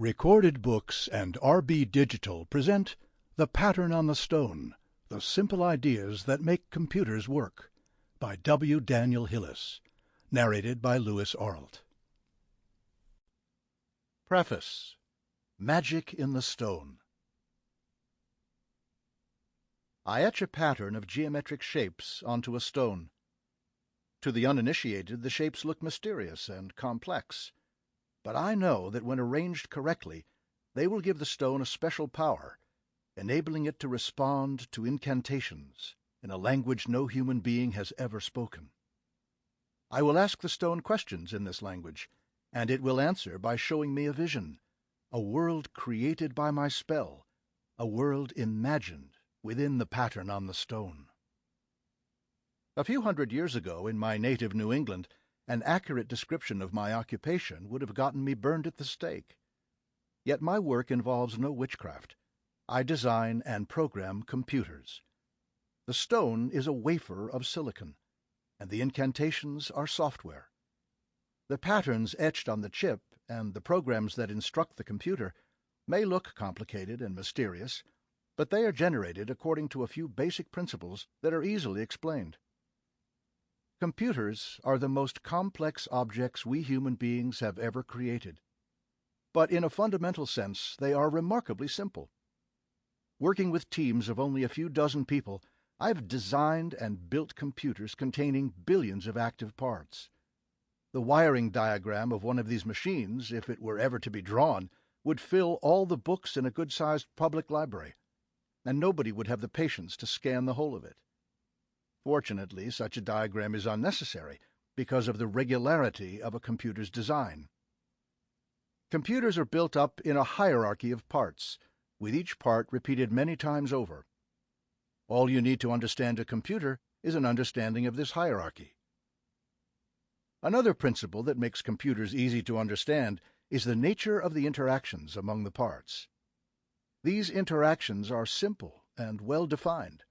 Recorded Books and RB Digital present The Pattern on the Stone, The Simple Ideas That Make Computers Work, by W. Daniel Hillis, narrated by Louis Arlt. Preface. Magic in the Stone. I etch a pattern of geometric shapes onto a stone. To the uninitiated, the shapes look mysterious and complex. But I know that when arranged correctly, they will give the stone a special power, enabling it to respond to incantations in a language no human being has ever spoken. I will ask the stone questions in this language, and it will answer by showing me a vision, a world created by my spell, a world imagined within the pattern on the stone. A few hundred years ago, in my native New England, an accurate description of my occupation would have gotten me burned at the stake. Yet my work involves no witchcraft. I design and program computers. The stone is a wafer of silicon, and the incantations are software. The patterns etched on the chip and the programs that instruct the computer may look complicated and mysterious, but they are generated according to a few basic principles that are easily explained. Computers are the most complex objects we human beings have ever created. But in a fundamental sense, they are remarkably simple. Working with teams of only a few dozen people, I've designed and built computers containing billions of active parts. The wiring diagram of one of these machines, if it were ever to be drawn, would fill all the books in a good-sized public library, and nobody would have the patience to scan the whole of it. Fortunately, such a diagram is unnecessary because of the regularity of a computer's design. Computers are built up in a hierarchy of parts, with each part repeated many times over. All you need to understand a computer is an understanding of this hierarchy. Another principle that makes computers easy to understand is the nature of the interactions among the parts. These interactions are simple and well-defined.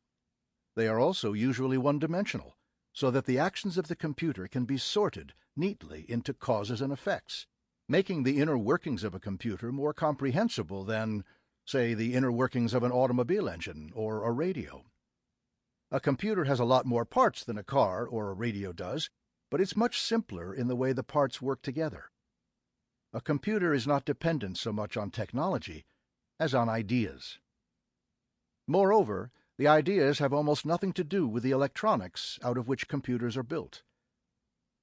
They are also usually one-dimensional, so that the actions of the computer can be sorted neatly into causes and effects, making the inner workings of a computer more comprehensible than, say, the inner workings of an automobile engine or a radio. A computer has a lot more parts than a car or a radio does, but it's much simpler in the way the parts work together. A computer is not dependent so much on technology as on ideas. Moreover, the ideas have almost nothing to do with the electronics out of which computers are built.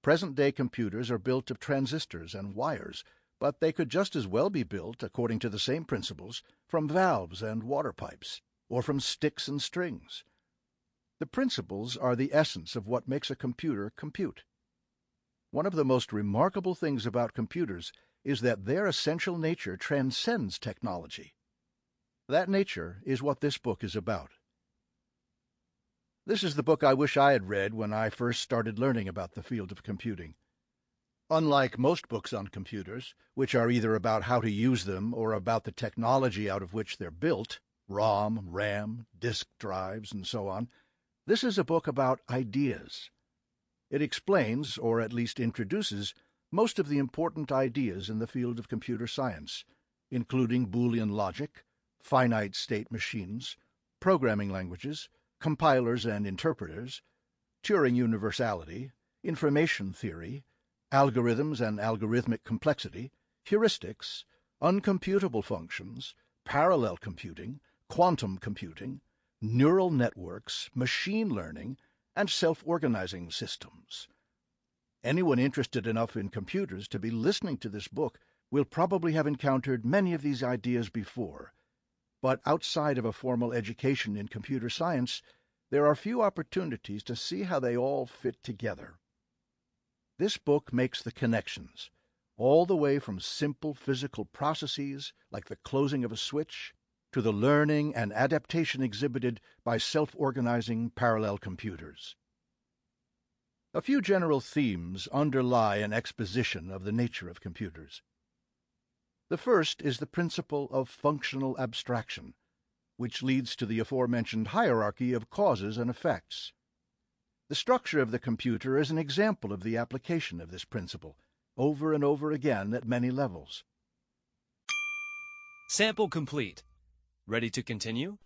Present-day computers are built of transistors and wires, but they could just as well be built, according to the same principles, from valves and water pipes, or from sticks and strings. The principles are the essence of what makes a computer compute. One of the most remarkable things about computers is that their essential nature transcends technology. That nature is what this book is about. This is the book I wish I had read when I first started learning about the field of computing. Unlike most books on computers, which are either about how to use them or about the technology out of which they're built, ROM, RAM, disk drives, and so on, this is a book about ideas. It explains, or at least introduces, most of the important ideas in the field of computer science, including Boolean logic, finite state machines, programming languages, compilers and interpreters, Turing universality, information theory, algorithms and algorithmic complexity, heuristics, uncomputable functions, parallel computing, quantum computing, neural networks, machine learning, and self-organizing systems. Anyone interested enough in computers to be listening to this book will probably have encountered many of these ideas before, but outside of a formal education in computer science, there are few opportunities to see how they all fit together. This book makes the connections, all the way from simple physical processes like the closing of a switch to the learning and adaptation exhibited by self-organizing parallel computers. A few general themes underlie an exposition of the nature of computers. The first is the principle of functional abstraction, which leads to the aforementioned hierarchy of causes and effects. The structure of the computer is an example of the application of this principle, over and over again at many levels. Sample complete. Ready to continue?